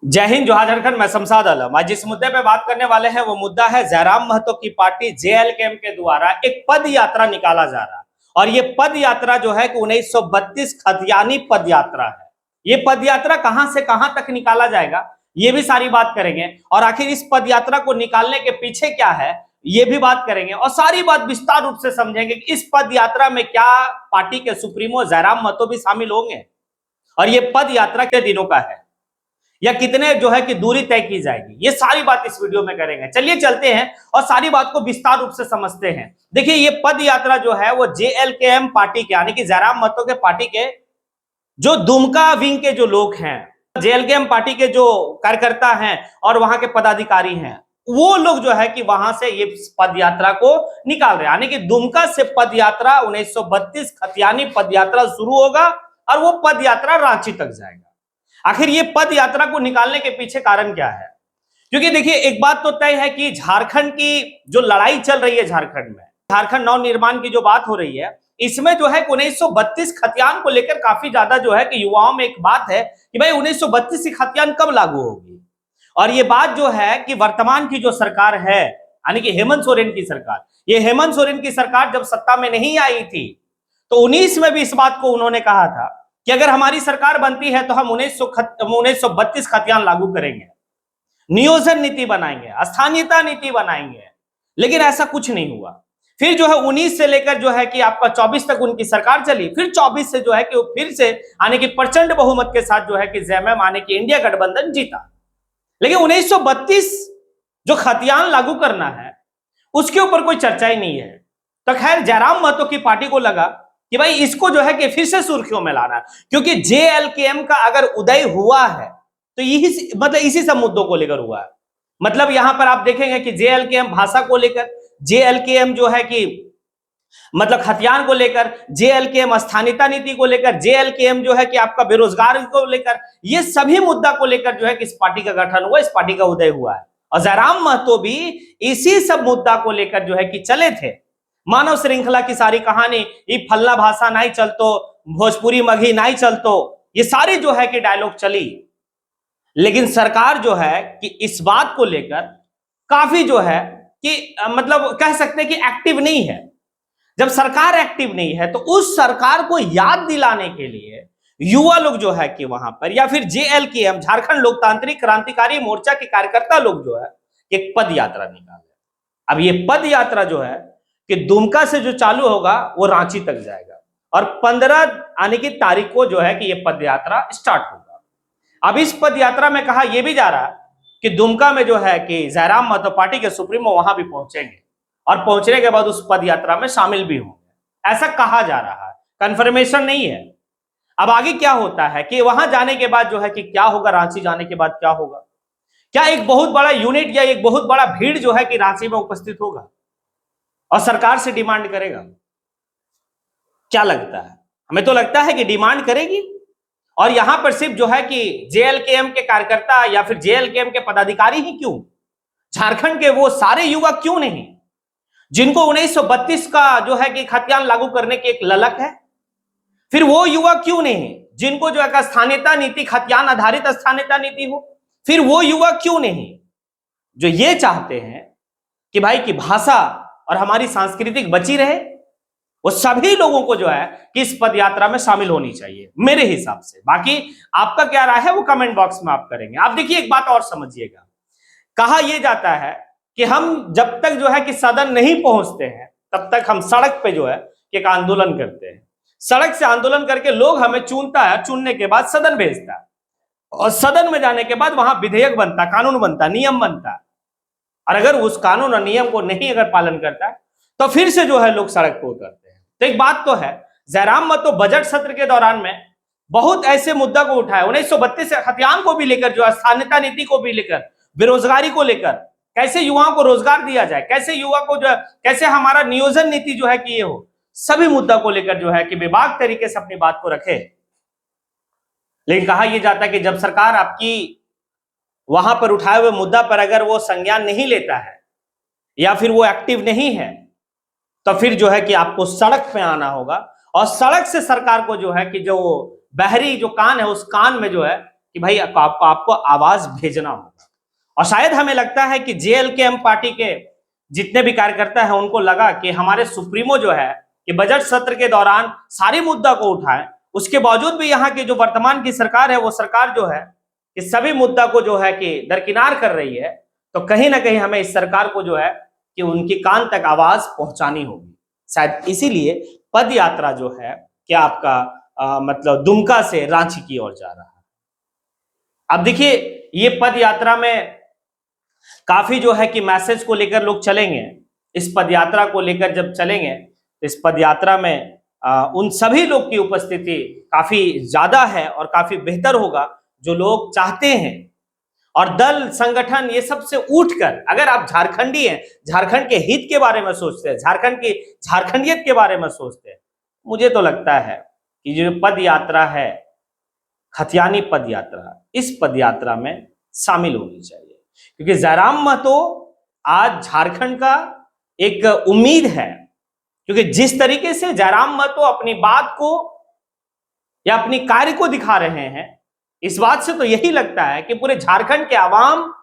जय हिंद, जोहार झारखंड। मैं शमशाद आलम। आज जिस मुद्दे पे बात करने वाले हैं वो मुद्दा है जयराम महतो की पार्टी जेएलकेएम के द्वारा एक पद यात्रा निकाला जा रहा है। और ये पद यात्रा जो है कि 1932 खतियानी पद यात्रा है। ये पद यात्रा कहां से कहां तक निकाला जाएगा ये भी सारी बात करेंगे, और आखिर इस पद यात्रा को निकालने के पीछे क्या है ये भी बात करेंगे, और सारी बात विस्तार रूप से समझेंगे कि इस पद यात्रा में क्या पार्टी के सुप्रीमो जयराम महतो भी शामिल होंगे, और ये पद यात्रा कितने दिनों का है या कितने जो है कि दूरी तय की जाएगी, ये सारी बात इस वीडियो में करेंगे। चलिए चलते हैं और सारी बात को विस्तार रूप से समझते हैं। देखिए, ये पद यात्रा जो है वो जेएलकेएम पार्टी के यानी कि जयराम महतो के पार्टी के जो दुमका विंग के जो लोग हैं, जेएलकेएम पार्टी के जो कार्यकर्ता हैं और वहां के पदाधिकारी हैं, वो लोग जो है कि वहां से ये पद यात्रा को निकाल रहे हैं। यानी कि दुमका से पद यात्रा 1932 खतियानी पद यात्रा शुरू होगा और वो पद यात्रा रांची तक जाएगा। आखिर ये पद यात्रा को निकालने के पीछे कारण क्या है? क्योंकि देखिए, एक बात तो तय है कि झारखंड की जो लड़ाई चल रही है, झारखंड में झारखंड नवनिर्माण की जो बात हो रही है, इसमें जो है 1932 खतियान को लेकर काफी ज्यादा जो है कि युवाओं में एक बात है कि भाई 1932 की खतियान कब लागू होगी। और ये बात जो है कि वर्तमान की जो सरकार है यानी कि हेमंत सोरेन की सरकार, ये हेमंत सोरेन की सरकार जब सत्ता में नहीं आई थी तो 19 में भी इस बात को उन्होंने कहा था कि अगर हमारी सरकार बनती है तो हम 1932 खतियान लागू करेंगे, नियोजन नीति बनाएंगे, स्थानीयता नीति बनाएंगे। लेकिन ऐसा कुछ नहीं हुआ। फिर जो है 19 से लेकर जो है कि आपका 24 तक उनकी सरकार चली। फिर 24 से जो है कि वो फिर से आने की प्रचंड बहुमत के साथ जो है कि जेएमएम आने की इंडिया गठबंधन जीता। लेकिन 1932 जो खतियान लागू करना है उसके ऊपर कोई चर्चा ही नहीं है। तो खैर, जयराम महतो की पार्टी को लगा कि भाई इसको जो है कि फिर से सुर्खियों में लाना है, क्योंकि जेएलकेएम का अगर उदय हुआ है तो यही मतलब इसी सब मुद्दों को लेकर हुआ है। मतलब यहां पर आप देखेंगे कि जेएलकेएम भाषा को लेकर, जेएलकेएम जो है कि मतलब खतियान को लेकर, जेएलकेएम स्थानीयता नीति को लेकर, जेएलकेएम जो है कि आपका बेरोजगार को लेकर, ये सभी मुद्दा को लेकर जो है कि इस पार्टी का गठन हुआ, इस पार्टी का उदय हुआ है। और जयराम महतो भी इसी सब मुद्दा को लेकर जो है कि चले थे। मानव श्रृंखला की सारी कहानी, ये फल्ला भाषा नहीं चलतो, भोजपुरी मघी नहीं चलतो, ये सारी जो है कि डायलॉग चली। लेकिन सरकार जो है कि इस बात को लेकर काफी जो है कि मतलब कह सकते हैं कि एक्टिव नहीं है। जब सरकार एक्टिव नहीं है तो उस सरकार को याद दिलाने के लिए युवा लोग जो है कि वहां पर, या फिर जेएलकेएम झारखंड लोकतांत्रिक क्रांतिकारी मोर्चा के कार्यकर्ता लोग जो है एक पद यात्रा निकाले। अब ये पद यात्रा जो है कि दुमका से जो चालू होगा वो रांची तक जाएगा, और 15 आने की तारीख को जो है कि ये पद यात्रा स्टार्ट होगा। अब इस पद यात्रा में कहा यह भी जा रहा है कि दुमका में जो है कि जयराम महतो पार्टी के सुप्रीमो वहां भी पहुंचेंगे और पहुंचने के बाद उस पद यात्रा में शामिल भी होंगे, ऐसा कहा जा रहा है। कंफर्मेशन नहीं है। अब आगे क्या होता है कि वहां जाने के बाद जो है कि क्या होगा, रांची जाने के बाद क्या होगा, क्या एक बहुत बड़ा यूनिट या एक बहुत बड़ा भीड़ जो है कि रांची में उपस्थित होगा और सरकार से डिमांड करेगा? क्या लगता है? हमें तो लगता है कि डिमांड करेगी। और यहां पर सिर्फ जो है कि जेएलकेएम के कार्यकर्ता या फिर जेएलकेएम के पदाधिकारी ही क्यों, झारखंड के वो सारे युवा क्यों नहीं जिनको 1932 का जो है कि खतियान लागू करने की एक ललक है? फिर वो युवा क्यों नहीं जिनको जो है स्थानीयता नीति, खतियान आधारित स्थानीयता नीति हो? फिर वो युवा क्यों नहीं जो ये चाहते हैं कि भाई की भाषा और हमारी सांस्कृतिक बची रहे? वो सभी लोगों को जो है कि इस पद यात्रा में शामिल होनी चाहिए मेरे हिसाब से। बाकी आपका क्या राय है वो कमेंट बॉक्स में आप करेंगे। आप देखिए, एक बात और समझिएगा, कहा यह जाता है कि हम जब तक जो है कि सदन नहीं पहुंचते हैं तब तक हम सड़क पे जो है कि एक आंदोलन करते हैं। सड़क से आंदोलन करके लोग हमें चुनता है, चुनने के बाद सदन भेजता है, और सदन में जाने के बाद वहां विधेयक बनता, कानून बनता, नियम बनता। और अगर उस कानून और नियम को नहीं अगर पालन करता है तो फिर से जो है लोग सड़क पर उतरते हैं। तो एक बात तो है, जयराम महतो बजट सत्र के दौरान में बहुत ऐसे मुद्दा को उठाया, 1932 खतियान को भी लेकर, जो स्थानीयता नीति को भी लेकर, बेरोजगारी को लेकर, कैसे युवाओं को रोजगार दिया जाए, कैसे युवा को जो है, कैसे हमारा नियोजन नीति जो है कि ये हो, सभी मुद्दा को लेकर जो है कि विभाग तरीके से अपनी बात को रखे। लेकिन कहा यह जाता है कि जब सरकार आपकी वहां पर उठाए हुए मुद्दा पर अगर वो संज्ञान नहीं लेता है या फिर वो एक्टिव नहीं है तो फिर जो है कि आपको सड़क पे आना होगा, और सड़क से सरकार को जो है कि जो बहरी जो कान है उस कान में जो है कि भाई आपको आवाज भेजना होगा। और शायद हमें लगता है कि जेएलकेएम पार्टी के जितने भी कार्यकर्ता हैं उनको लगा कि हमारे सुप्रीमो जो है कि बजट सत्र के दौरान सारी मुद्दा को उठाए, उसके बावजूद भी यहाँ की जो वर्तमान की सरकार है वो सरकार जो है कि सभी मुद्दा को जो है कि दरकिनार कर रही है। तो कहीं ना कहीं हमें इस सरकार को जो है कि उनकी कान तक आवाज पहुंचानी होगी। शायद इसीलिए पद यात्रा जो है कि आपका मतलब दुमका से रांची की ओर जा रहा है। अब देखिए ये पद यात्रा में काफी जो है कि मैसेज को लेकर लोग चलेंगे। इस पद यात्रा को लेकर जब चलेंगे तो इस पद यात्रा में उन सभी लोग की उपस्थिति काफी ज्यादा है और काफी बेहतर होगा जो लोग चाहते हैं। और दल संगठन ये सबसे उठकर, अगर आप झारखंडी हैं, झारखंड के हित के बारे में सोचते हैं, झारखंड की झारखंडियत के बारे में सोचते हैं, मुझे तो लगता है कि जो पद यात्रा है, खतियानी पद यात्रा, इस पद यात्रा में शामिल होनी चाहिए। क्योंकि जयराम महतो आज झारखंड का एक उम्मीद है। क्योंकि जिस तरीके से जयराम महतो अपनी बात को या अपनी कार्य को दिखा रहे हैं, इस बात से तो यही लगता है कि पूरे झारखंड के आवाम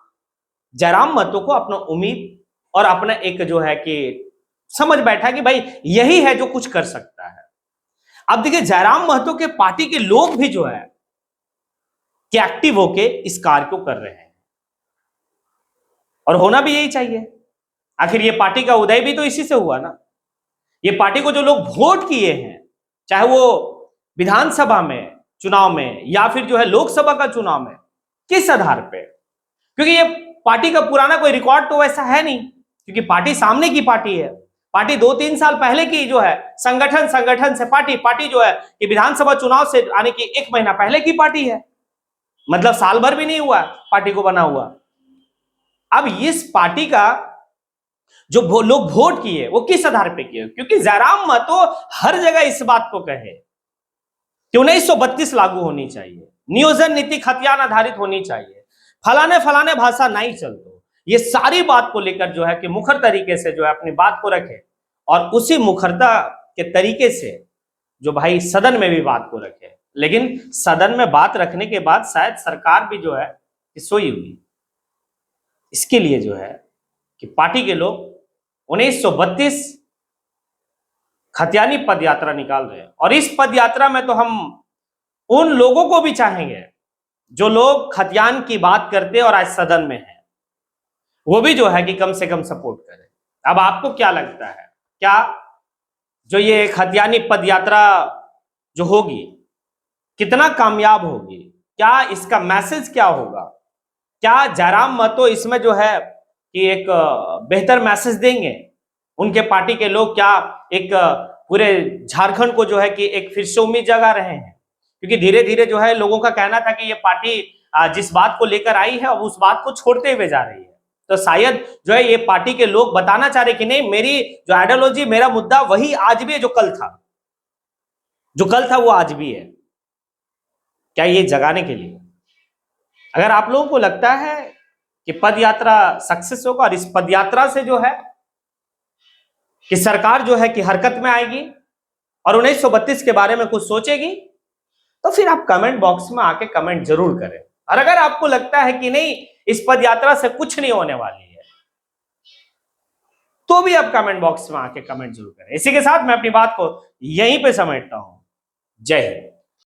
जयराम महतो को अपना उम्मीद और अपना एक जो है कि समझ बैठा कि भाई यही है जो कुछ कर सकता है। अब देखिए जयराम महतो के पार्टी के लोग भी जो है कि एक्टिव होके इस कार्य को कर रहे हैं और होना भी यही चाहिए। आखिर ये पार्टी का उदय भी तो इसी से हुआ ना। ये पार्टी को जो लोग वोट किए हैं, चाहे वो विधानसभा में चुनाव में या फिर जो है लोकसभा का चुनाव में, किस आधार पे? क्योंकि ये पार्टी का पुराना कोई रिकॉर्ड तो वैसा है नहीं, क्योंकि पार्टी सामने की पार्टी है। पार्टी 2-3 साल पहले की जो है संगठन से पार्टी जो है कि विधानसभा चुनाव से आने की 1 महीना पहले की पार्टी है। मतलब साल भर भी नहीं हुआ पार्टी को बना हुआ। अब इस पार्टी का जो लोग वोट किए वो किस आधार पे किए? क्योंकि जयराम महतो हर जगह इस बात को कहे कि 1932 लागू होनी चाहिए, नियोजन नीति खतियान आधारित होनी चाहिए, फलाने भाषा नहीं चलतो, ये सारी बात को लेकर जो है कि मुखर तरीके से जो है अपनी बात को रखे और उसी मुखरता के तरीके से जो भाई सदन में भी बात को रखे। लेकिन सदन में बात रखने के बाद शायद सरकार भी जो है कि सोई हुई। इसके लिए जो है कि पार्टी के लोग 1932 खतियानी पद यात्रा निकाल रहे हैं। और इस पद यात्रा में तो हम उन लोगों को भी चाहेंगे जो लोग खतियान की बात करते और आज सदन में हैं, वो भी जो है कि कम से कम सपोर्ट करें। अब आपको क्या लगता है, क्या जो ये खतियानी पद यात्रा जो होगी कितना कामयाब होगी? क्या इसका मैसेज क्या होगा? क्या जयराम महतो इसमें जो है कि एक बेहतर मैसेज देंगे? उनके पार्टी के लोग क्या एक पूरे झारखंड को जो है कि एक फिर से उम्मीद जगा रहे हैं? क्योंकि धीरे धीरे जो है लोगों का कहना था कि ये पार्टी जिस बात को लेकर आई है अब उस बात को छोड़ते हुए जा रही है। तो शायद जो है ये पार्टी के लोग बताना चाह रहे कि नहीं, मेरी जो आइडियोलॉजी, मेरा मुद्दा वही आज भी है जो कल था, वो आज भी है। क्या ये जगाने के लिए अगर आप लोगों को लगता है कि पद यात्रा सक्सेस होगा और इस पद यात्रा से जो है कि सरकार जो है कि हरकत में आएगी और 1932 के बारे में कुछ सोचेगी, तो फिर आप कमेंट बॉक्स में आके कमेंट जरूर करें। और अगर आपको लगता है कि नहीं इस पद यात्रा से कुछ नहीं होने वाली है, तो भी आप कमेंट बॉक्स में आके कमेंट जरूर करें। इसी के साथ मैं अपनी बात को यहीं पे समेटता हूं। जय हिंद।